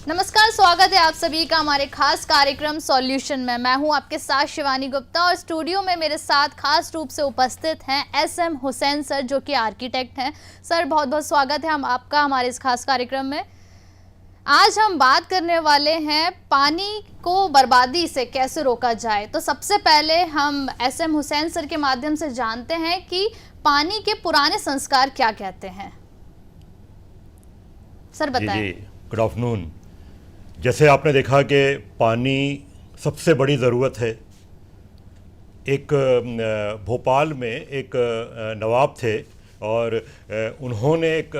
नमस्कार, स्वागत है आप सभी का हमारे खास कार्यक्रम सॉल्यूशन में। मैं हूं आपके साथ शिवानी गुप्ता और स्टूडियो में मेरे साथ खास रूप से उपस्थित हैं एसएम हुसैन सर, जो कि आर्किटेक्ट हैं। सर, बहुत बहुत स्वागत है हम आपका हमारे इस खास कार्यक्रम में। आज हम बात करने वाले हैं पानी को बर्बादी से कैसे रोका जाए। तो सबसे पहले हम एसएम हुसैन सर के माध्यम से जानते हैं कि पानी के पुराने संस्कार क्या कहते हैं। सर बताएं। जी, गुड आफ्टरनून। जैसे आपने देखा कि पानी सबसे बड़ी ज़रूरत है। एक भोपाल में एक नवाब थे और उन्होंने एक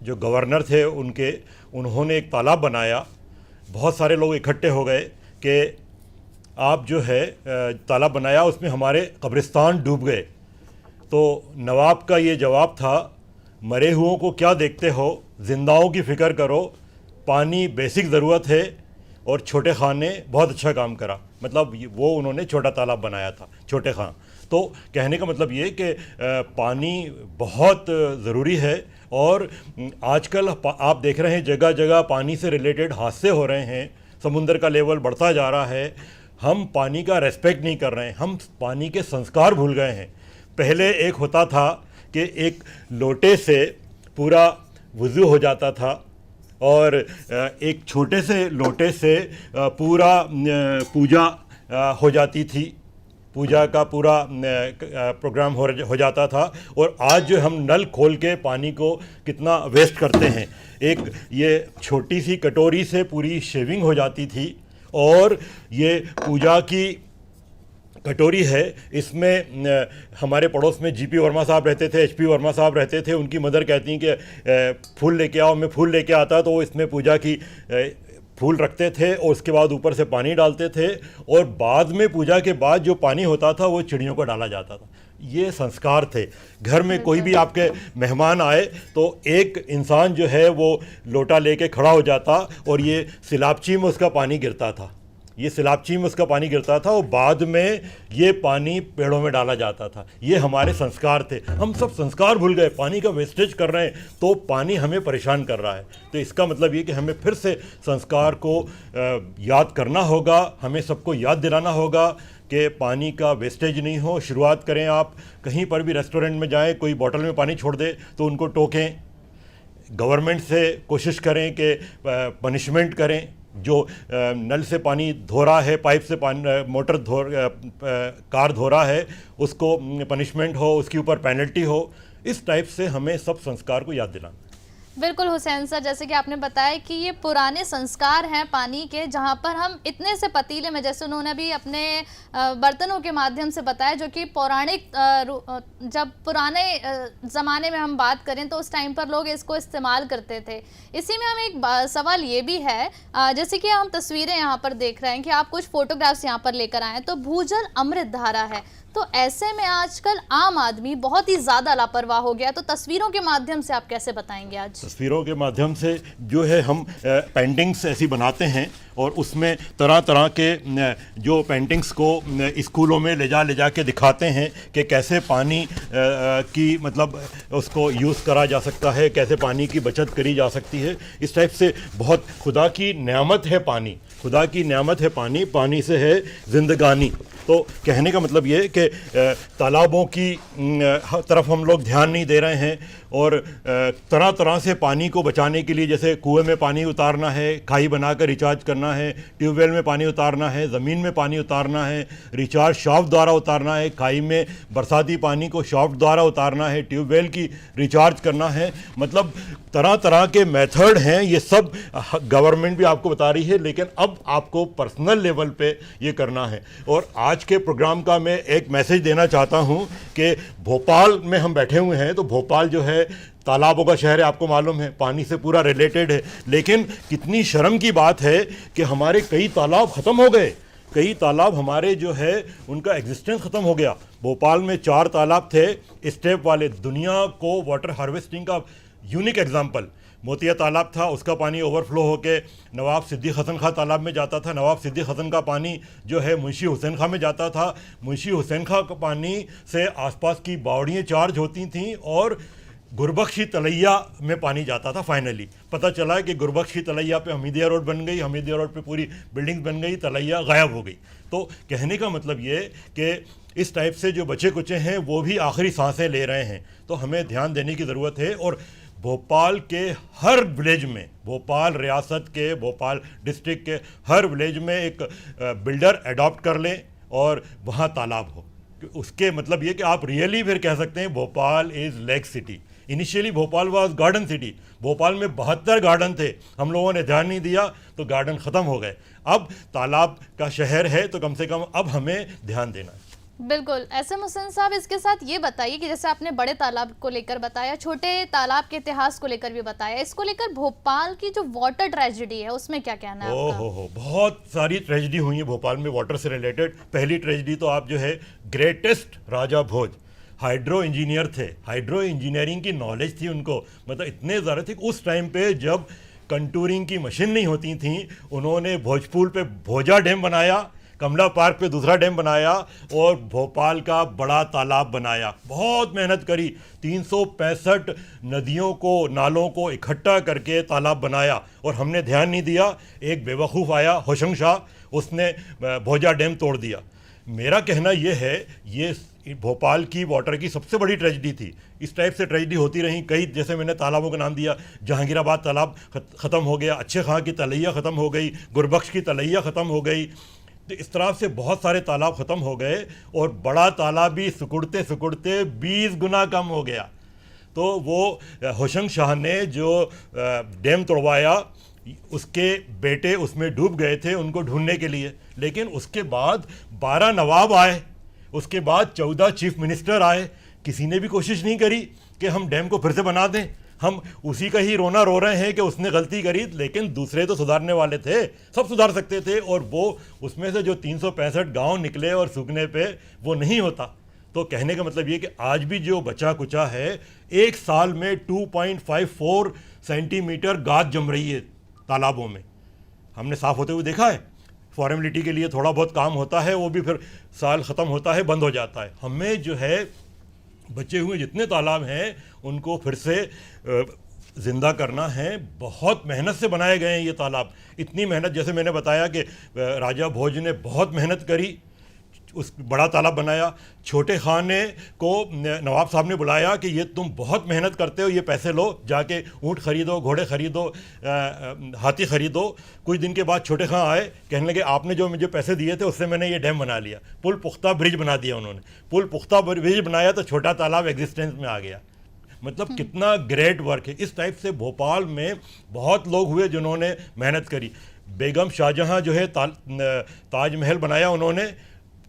जो गवर्नर थे उन्होंने एक तालाब बनाया। बहुत सारे लोग इकट्ठे हो गए कि आप जो है तालाब बनाया, उसमें हमारे कब्रिस्तान डूब गए। तो नवाब का ये जवाब था, मरे हुओं को क्या देखते हो, जिंदाओं की फ़िक्र करो। पानी बेसिक ज़रूरत है और छोटे खां ने बहुत अच्छा काम करा। मतलब वो उन्होंने छोटा तालाब बनाया था, छोटे खां। तो कहने का मतलब ये कि पानी बहुत ज़रूरी है। और आजकल आप देख रहे हैं जगह जगह पानी से रिलेटेड हादसे हो रहे हैं, समुंदर का लेवल बढ़ता जा रहा है। हम पानी का रेस्पेक्ट नहीं कर रहे हैं, हम पानी के संस्कार भूल गए हैं। पहले एक होता था कि एक लोटे से पूरा वुज़ू हो जाता था और एक छोटे से लोटे से पूरा पूजा हो जाती थी, पूजा का पूरा प्रोग्राम हो जाता था। और आज जो हम नल खोल के पानी को कितना वेस्ट करते हैं। एक ये छोटी सी कटोरी से पूरी शेविंग हो जाती थी और ये पूजा की कटोरी है। इसमें हमारे पड़ोस में जीपी वर्मा साहब रहते थे, एचपी वर्मा साहब रहते थे। उनकी मदर कहती हैं कि फूल लेके आओ। मैं फूल लेके आता तो वो इसमें पूजा की फूल रखते थे और उसके बाद ऊपर से पानी डालते थे और बाद में पूजा के बाद जो पानी होता था वो चिड़ियों को डाला जाता था। ये संस्कार थे। घर में कोई भी आपके मेहमान आए तो एक इंसान जो है वो लोटा लेके खड़ा हो जाता और ये सिलापची में उसका पानी गिरता था, ये सिलापची में उसका पानी गिरता था और बाद में ये पानी पेड़ों में डाला जाता था। ये हमारे संस्कार थे। हम सब संस्कार भूल गए, पानी का वेस्टेज कर रहे हैं तो पानी हमें परेशान कर रहा है। तो इसका मतलब ये कि हमें फिर से संस्कार को याद करना होगा, हमें सबको याद दिलाना होगा कि पानी का वेस्टेज नहीं हो। शुरुआत करें, आप कहीं पर भी रेस्टोरेंट में जाएँ, कोई बोतल में पानी छोड़ दे तो उनको टोकें। गवर्नमेंट से कोशिश करें कि पनिशमेंट करें। जो नल से पानी धो रहा है, पाइप से पानी कार धो रहा है, उसको पनिशमेंट हो, उसके ऊपर पेनल्टी हो। इस टाइप से हमें सब संस्कार को याद दिलाना। बिल्कुल हुसैन सर, जैसे कि आपने बताया कि ये पुराने संस्कार हैं पानी के, जहाँ पर हम इतने से पतीले में, जैसे उन्होंने भी अपने बर्तनों के माध्यम से बताया, जो कि पौराणिक जब पुराने ज़माने में हम बात करें तो उस टाइम पर लोग इसको इस्तेमाल करते थे। इसी में हम एक सवाल ये भी है, जैसे कि हम तस्वीरें यहाँ पर देख रहे हैं कि आप कुछ फोटोग्राफ्स यहाँ पर लेकर आए हैं, तो भूजल अमृत धारा है। तो ऐसे में आजकल आम आदमी बहुत ही ज़्यादा लापरवाह हो गया। तो तस्वीरों के माध्यम से आप कैसे बताएंगे आज? तस्वीरों के माध्यम से जो है हम पेंटिंग्स ऐसी बनाते हैं और उसमें तरह तरह के जो पेंटिंग्स को स्कूलों में ले जा के दिखाते हैं कि कैसे पानी की मतलब उसको यूज़ करा जा सकता है, कैसे पानी की बचत करी जा सकती है। इस टाइप से बहुत खुदा की नेमत है पानी, खुदा की नेमत है पानी, पानी से है जिंदगानी। तो कहने का मतलब ये कि तालाबों की तरफ हम लोग ध्यान नहीं दे रहे हैं और तरह तरह से पानी को बचाने के लिए, जैसे कुएं में पानी उतारना है, खाई बनाकर रिचार्ज करना है, ट्यूबवेल में पानी उतारना है, ज़मीन में पानी उतारना है, रिचार्ज शाफ्ट द्वारा उतारना है, खाई में बरसाती पानी को शाफ्ट द्वारा उतारना है, ट्यूबवेल की रिचार्ज करना है। मतलब तरह तरह के मेथड हैं। ये सब गवर्नमेंट भी आपको बता रही है, लेकिन अब आपको पर्सनल लेवल पे ये करना है। और आज के प्रोग्राम का मैं एक मैसेज देना चाहता हूँ कि भोपाल में हम बैठे हुए हैं, तो भोपाल जो है तालाबों का शहर है, आपको मालूम है, पानी से पूरा रिलेटेड है। लेकिन कितनी शर्म की बात है कि हमारे कई तालाब ख़त्म हो गए, कई तालाब हमारे जो है उनका एग्जिस्टेंस ख़त्म हो गया। भोपाल में 4 तालाब थे स्टेप वाले, दुनिया को वाटर हार्वेस्टिंग का यूनिक एग्जाम्पल। मोतिया तालाब था, उसका पानी ओवरफ्लो होकर नवाब सिद्दीक़ हसन खां तालाब में जाता था। नवाब सिद्दीक़ हसन का पानी जो है मुंशी हुसैन खां में जाता था। मुंशी हुसैन खां का पानी से आसपास की बावड़ियाँ चार्ज होती थीं और गुरबख्शी तलैया में पानी जाता था। फाइनली पता चला कि गुरबख्शी तलैया पे हमीदिया रोड बन गई, हमीदिया रोड पे पूरी बिल्डिंग बन गई, तलैया गायब हो गई। तो कहने का मतलब ये कि इस टाइप से जो बचे कुचे हैं वो भी आखिरी सांसें ले रहे हैं। तो हमें ध्यान देने की ज़रूरत है। और भोपाल के हर विलेज में, भोपाल रियासत के, भोपाल डिस्ट्रिक्ट के हर विलेज में एक बिल्डर अडॉप्ट कर लें और वहाँ तालाब हो। उसके मतलब ये कि आप रियली फिर कह सकते हैं Bhopal is lake city. Initially Bhopal was garden city. Bhopal में 72 गार्डन थे, हम लोगों ने ध्यान नहीं दिया तो गार्डन ख़त्म हो गए। अब तालाब का शहर है तो कम से कम अब हमें ध्यान देना है। बिल्कुल। एसएम हुसैन साहब, इसके साथ ये बताइए कि जैसे आपने बड़े तालाब को लेकर बताया, छोटे तालाब के इतिहास को लेकर भी बताया, इसको लेकर भोपाल की जो वाटर ट्रेजेडी है उसमें क्या कहना है आपका? हो बहुत सारी ट्रेजेडी हुई है भोपाल में वाटर से रिलेटेड। पहली ट्रेजेडी तो आप जो है ग्रेटेस्ट राजा भोज हाइड्रो इंजीनियर थे, हाइड्रो इंजीनियरिंग की नॉलेज थी उनको, मतलब इतने ज़्यादा थी। उस टाइम पे जब कंटूरिंग की मशीन नहीं होती थी, उन्होंने भोजपुर पे भोजा डैम बनाया, कमला पार्क पे दूसरा डैम बनाया और भोपाल का बड़ा तालाब बनाया। बहुत मेहनत करी, 365 नदियों को, नालों को इकट्ठा करके तालाब बनाया और हमने ध्यान नहीं दिया। एक बेवकूफ़ आया होशंग शाह, उसने भोजा डैम तोड़ दिया। मेरा कहना यह है, ये भोपाल की वाटर की सबसे बड़ी ट्रेजेडी थी। इस टाइप से ट्रेजेडी होती रही कई, जैसे मैंने तालाबों का नाम दिया, जहांगीराबाद तालाब ख़त्म हो गया, अच्छे खां की तलैया ख़त्म हो गई, गुरबख्श की तलैया ख़त्म हो गई। तो इस तरह से बहुत सारे तालाब ख़त्म हो गए और बड़ा तालाब भी सिकुड़ते सिकुड़ते 20 गुना कम हो गया। तो वो होशंग शाह ने जो डैम तोड़वाया, उसके बेटे उसमें डूब गए थे उनको ढूंढने के लिए। लेकिन उसके बाद 12 नवाब आए, उसके बाद 14 चीफ मिनिस्टर आए, किसी ने भी कोशिश नहीं करी कि हम डैम को फिर से बना दें। हम उसी का ही रोना रो रहे हैं कि उसने गलती करी, लेकिन दूसरे तो सुधारने वाले थे, सब सुधार सकते थे। और वो उसमें से जो 365 गांव निकले और सूखने पे वो नहीं होता। तो कहने का मतलब ये कि आज भी जो बचा कुचा है, एक साल में 2.54 सेंटीमीटर गाद जम रही है तालाबों में। हमने साफ़ होते हुए देखा है। फॉर्मेलिटी के लिए थोड़ा बहुत काम होता है, वो भी फिर साल ख़त्म होता है, बंद हो जाता है। हमें जो है बचे हुए जितने तालाब हैं उनको फिर से ज़िंदा करना है। बहुत मेहनत से बनाए गए हैं ये तालाब। इतनी मेहनत, जैसे मैंने बताया कि राजा भोज ने बहुत मेहनत करी, उस बड़ा तालाब बनाया। छोटे खाने को नवाब साहब ने बुलाया कि ये तुम बहुत मेहनत करते हो, ये पैसे लो, जाके ऊँट ख़रीदो, घोड़े ख़रीदो, हाथी ख़रीदो। कुछ दिन के बाद छोटे खां आए, कहने लगे आपने जो मुझे पैसे दिए थे उससे मैंने ये डैम बना लिया। पुल पुख्ता ब्रिज बना दिया उन्होंने। पुल पुख्ता ब्रिज बनाया तो छोटा तालाब एग्जिस्टेंस में आ गया। मतलब कितना ग्रेट वर्क है। इस टाइप से भोपाल में बहुत लोग हुए जिन्होंने मेहनत करी। बेगम शाहजहाँ जो है ताजमहल बनाया उन्होंने,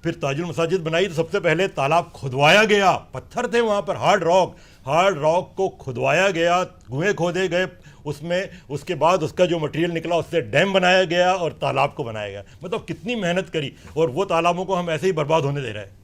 फिर ताजुल मसाजिद बनाई। तो सबसे पहले तालाब खुदवाया गया, पत्थर थे वहाँ पर, हार्ड रॉक को खुदवाया गया, कुएँ खोदे गए उसमें, उसके बाद उसका जो मटेरियल निकला उससे डैम बनाया गया और तालाब को बनाया गया। मतलब कितनी मेहनत करी, और वो तालाबों को हम ऐसे ही बर्बाद होने दे रहे हैं।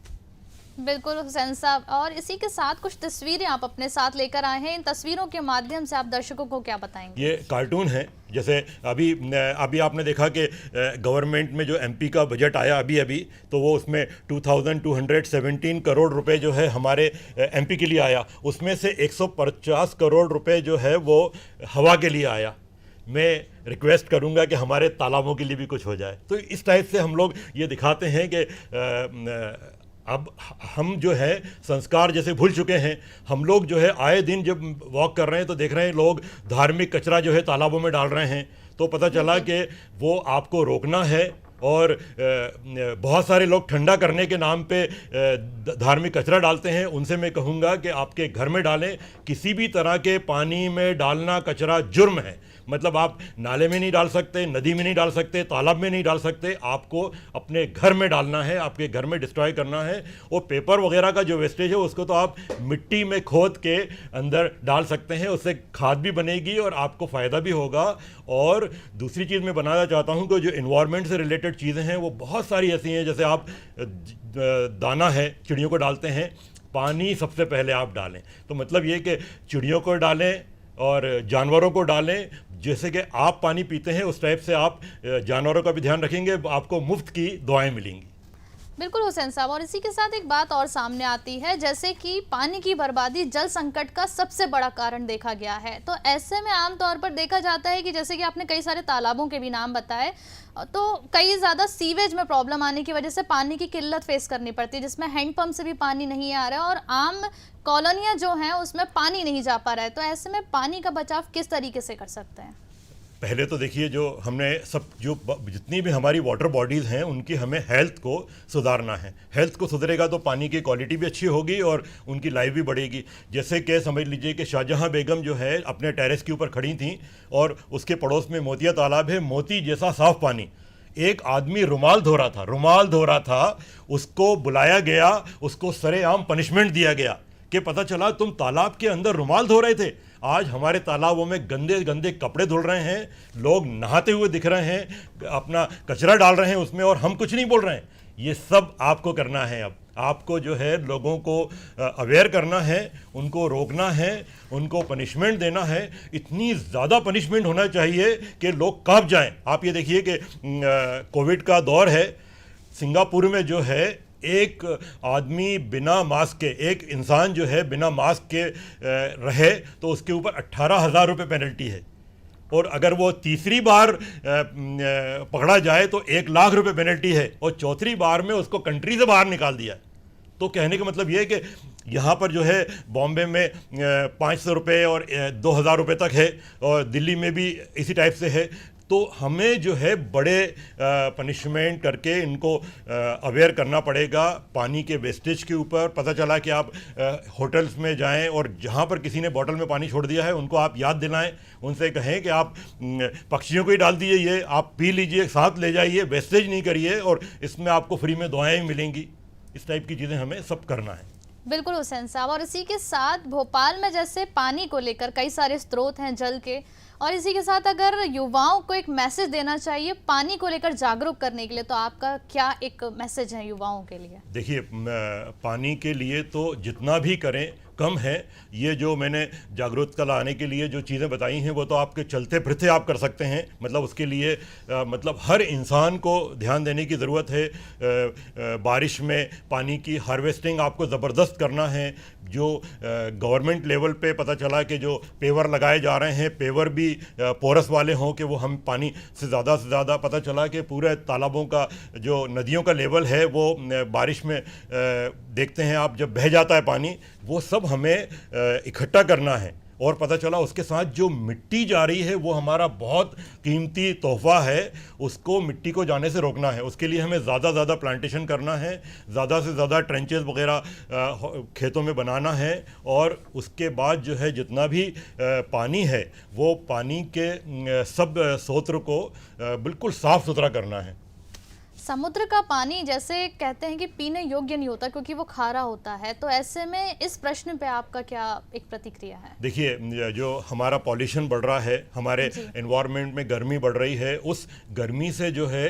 बिल्कुल हुसैन साहब, और इसी के साथ कुछ तस्वीरें आप अपने साथ लेकर आए हैं। इन तस्वीरों के माध्यम से आप दर्शकों को क्या बताएंगे? ये कार्टून है। जैसे अभी आपने देखा कि गवर्नमेंट में जो एमपी का बजट आया अभी, तो वो उसमें 2217 करोड़ रुपए जो है हमारे एमपी के लिए आया। उसमें से 150 करोड़ रुपए जो है वो हवा के लिए आया। मैं रिक्वेस्ट करूंगा कि हमारे तालाबों के लिए भी कुछ हो जाए। तो इस टाइप से हम लोग ये दिखाते हैं कि अब हम जो है संस्कार जैसे भूल चुके हैं। हम लोग जो है आए दिन जब वॉक कर रहे हैं तो देख रहे हैं लोग धार्मिक कचरा जो है तालाबों में डाल रहे हैं। तो पता चला कि वो आपको रोकना है। और बहुत सारे लोग ठंडा करने के नाम पे धार्मिक कचरा डालते हैं। उनसे मैं कहूँगा कि आपके घर में डालें। किसी भी तरह के पानी में डालना कचरा जुर्म है। मतलब आप नाले में नहीं डाल सकते, नदी में नहीं डाल सकते, तालाब में नहीं डाल सकते। आपको अपने घर में डालना है, आपके घर में डिस्ट्रॉय करना है। और पेपर वगैरह का जो वेस्टेज है उसको तो आप मिट्टी में खोद के अंदर डाल सकते हैं। उससे खाद भी बनेगी और आपको फ़ायदा भी होगा। और दूसरी चीज़ मैं बनाना चाहता हूँ कि जो इन्वायरमेंट से रिलेटेड चीज़ें हैं वो बहुत सारी ऐसी हैं। जैसे आप दाना है, चिड़ियों को डालते हैं, पानी सबसे पहले आप डालें। तो मतलब ये कि चिड़ियों को डालें और जानवरों को डालें। जैसे कि आप पानी पीते हैं उस टाइप से आप जानवरों का भी ध्यान रखेंगे, आपको मुफ्त की दुआएं मिलेंगी। बिल्कुल हुसैन साहब, और इसी के साथ एक बात और सामने आती है, जैसे कि पानी की बर्बादी जल संकट का सबसे बड़ा कारण देखा गया है। तो ऐसे में आमतौर पर देखा जाता है कि जैसे कि आपने कई सारे तालाबों के भी नाम बताए, तो कई ज़्यादा सीवेज में प्रॉब्लम आने की वजह से पानी की किल्लत फेस करनी पड़ती है, जिसमें हैंडपंप से भी पानी नहीं आ रहा है और आम कॉलोनियाँ जो हैं उसमें पानी नहीं जा पा रहा है। तो ऐसे में पानी का बचाव किस तरीके से कर सकते हैं? पहले तो देखिए, जो हमने सब जो जितनी भी हमारी वाटर बॉडीज़ हैं उनकी हमें हेल्थ को सुधारना है। हेल्थ को सुधरेगा तो पानी की क्वालिटी भी अच्छी होगी और उनकी लाइफ भी बढ़ेगी। जैसे कि समझ लीजिए कि शाहजहां बेगम जो है अपने टेरेस के ऊपर खड़ी थी और उसके पड़ोस में मोतिया तालाब है, मोती जैसा साफ़ पानी। एक आदमी रुमाल धो रहा था, उसको बुलाया गया, उसको सरेआम पनिशमेंट दिया गया कि पता चला तुम तालाब के अंदर रुमाल धो रहे थे। आज हमारे तालाबों में गंदे गंदे कपड़े धुल रहे हैं, लोग नहाते हुए दिख रहे हैं, अपना कचरा डाल रहे हैं उसमें और हम कुछ नहीं बोल रहे हैं। ये सब आपको करना है। अब आपको जो है लोगों को अवेयर करना है, उनको रोकना है, उनको पनिशमेंट देना है। इतनी ज़्यादा पनिशमेंट होना चाहिए कि लोग कांप जाएं। आप ये देखिए कि कोविड का दौर है, सिंगापुर में जो है एक आदमी बिना मास्क के, एक इंसान जो है बिना मास्क के रहे तो उसके ऊपर 18,000 रुपये पेनल्टी है, और अगर वो तीसरी बार पकड़ा जाए तो 1,00,000 रुपये पेनल्टी है, और चौथी बार में उसको कंट्री से बाहर निकाल दिया। तो कहने का मतलब ये है कि यहाँ पर जो है बॉम्बे में 500 रुपये और 2,000 रुपये तक है, और दिल्ली में भी इसी टाइप से है। तो हमें जो है बड़े पनिशमेंट करके इनको अवेयर करना पड़ेगा पानी के वेस्टेज के ऊपर। पता चला कि आप होटल्स में जाएं और जहां पर किसी ने बोतल में पानी छोड़ दिया है उनको आप याद दिलाएं, उनसे कहें कि आप पक्षियों को ही डाल दीजिए, ये आप पी लीजिए, साथ ले जाइए, वेस्टेज नहीं करिए, और इसमें आपको फ्री में दुआएं मिलेंगी। इस टाइप की चीज़ें हमें सब करना है। बिल्कुल हुसैन साहब, और इसी के साथ भोपाल में जैसे पानी को लेकर कई सारे स्रोत हैं जल के, और इसी के साथ अगर युवाओं को एक मैसेज देना चाहिए पानी को लेकर जागरूक करने के लिए, तो आपका क्या एक मैसेज है युवाओं के लिए? देखिए, पानी के लिए तो जितना भी करें कम है। ये जो मैंने जागरूकता लाने के लिए जो चीज़ें बताई हैं वो तो आपके चलते फिरते आप कर सकते हैं। मतलब उसके लिए मतलब हर इंसान को ध्यान देने की ज़रूरत है। बारिश में पानी की हार्वेस्टिंग आपको ज़बरदस्त करना है। जो गवर्नमेंट लेवल पे पता चला कि जो पेवर लगाए जा रहे हैं, पेवर भी पोरस वाले हों कि वो हम पानी से ज़्यादा पता चला कि पूरे तालाबों का जो नदियों का लेवल है वो बारिश में देखते हैं आप, जब बह जाता है पानी, वो सब हमें इकट्ठा करना है। और पता चला उसके साथ जो मिट्टी जा रही है वो हमारा बहुत कीमती तोहफ़ा है, उसको मिट्टी को जाने से रोकना है। उसके लिए हमें ज़्यादा प्लांटेशन करना है, ज़्यादा से ज़्यादा ट्रेंचेस वगैरह खेतों में बनाना है, और उसके बाद जो है जितना भी पानी है वो पानी के सब स्रोत को बिल्कुल साफ़ सुथरा करना है। समुद्र का पानी जैसे कहते हैं कि पीने योग्य नहीं होता क्योंकि वो खारा होता है, तो ऐसे में इस प्रश्न पे आपका क्या एक प्रतिक्रिया है? देखिए, जो हमारा पॉल्यूशन बढ़ रहा है, हमारे एनवायरनमेंट में गर्मी बढ़ रही है, उस गर्मी से जो है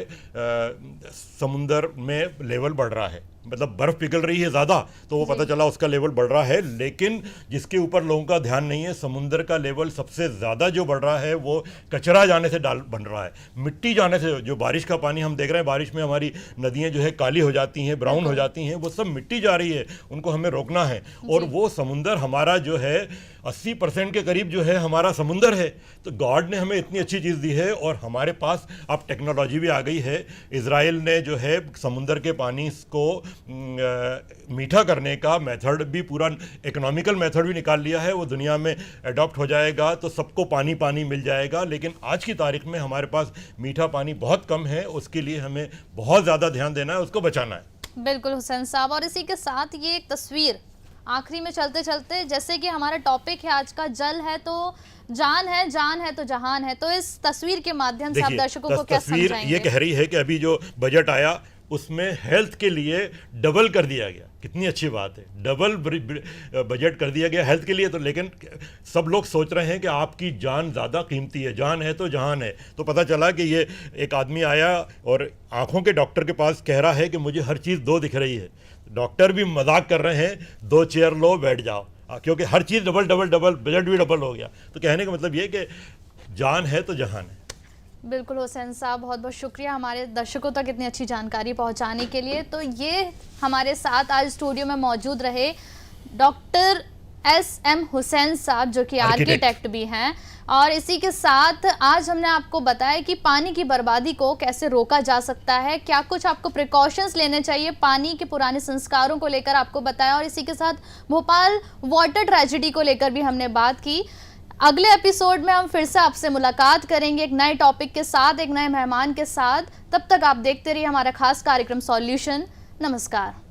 समुद्र में लेवल बढ़ रहा है, मतलब बर्फ़ पिघल रही है ज़्यादा, तो वो पता चला उसका लेवल बढ़ रहा है। लेकिन जिसके ऊपर लोगों का ध्यान नहीं है, समुद्र का लेवल सबसे ज़्यादा जो बढ़ रहा है वो कचरा जाने से बन रहा है, मिट्टी जाने से। जो बारिश का पानी हम देख रहे हैं, बारिश में हमारी नदियाँ जो है काली हो जाती हैं, ब्राउन हो जाती हैं, वो सब मिट्टी जा रही है, उनको हमें रोकना है। और वो समुंदर हमारा जो है 80% के करीब जो है हमारा समुंदर है। तो गॉड ने हमें इतनी अच्छी चीज़ दी है, और हमारे पास अब टेक्नोलॉजी भी आ गई है। इजराइल ने जो है समुंदर के पानी को मीठा करने का मेथड भी, पूरा इकोनॉमिकल मेथड भी निकाल लिया है। वो दुनिया में अडॉप्ट हो जाएगा तो सबको पानी पानी मिल जाएगा। लेकिन आज की तारीख में हमारे पास मीठा पानी बहुत कम है, उसके लिए हमें बहुत ज़्यादा ध्यान देना है, उसको बचाना है। बिल्कुल हुसैन साहब, और इसी के साथ ये एक तस्वीर आखिरी में चलते चलते, जैसे कि हमारा टॉपिक है आज का जल है तो जान है, जान है तो जहान है, तो इस तस्वीर के माध्यम से आप दर्शकों को क्या समझाएंगे? तस्वीर ये कह रही है कि अभी जो बजट आया उसमें हेल्थ के लिए डबल कर दिया गया। कितनी अच्छी बात है, डबल बजट कर दिया गया हेल्थ के लिए। तो लेकिन सब लोग सोच रहे हैं कि आपकी जान ज़्यादा कीमती है, जान है तो जहान है। तो पता चला कि ये एक आदमी आया और आंखों के डॉक्टर के पास कह रहा है कि मुझे हर चीज़ दो दिख रही है। डॉक्टर भी मजाक कर रहे हैं, 2 चेयर लो बैठ जाओ, क्योंकि हर चीज़ डबल, बजट भी डबल हो गया। तो कहने का मतलब ये कि जान है तो जहान है। बिल्कुल हुसैन साहब, बहुत बहुत शुक्रिया हमारे दर्शकों तक इतनी अच्छी जानकारी पहुंचाने के लिए। तो ये हमारे साथ आज स्टूडियो में मौजूद रहे डॉक्टर SM हुसैन साहब, जो कि आर्किटेक्ट भी हैं। और इसी के साथ आज हमने आपको बताया कि पानी की बर्बादी को कैसे रोका जा सकता है, क्या कुछ आपको प्रिकॉशंस लेने चाहिए, पानी के पुराने संस्कारों को लेकर आपको बताया। और इसी के साथ भोपाल वाटर ट्रेजेडी को लेकर भी हमने बात की। अगले एपिसोड में हम फिर से आपसे मुलाकात करेंगे एक नए टॉपिक के साथ, एक नए मेहमान के साथ। तब तक आप देखते रहिए हमारा खास कार्यक्रम सॉल्यूशन। नमस्कार।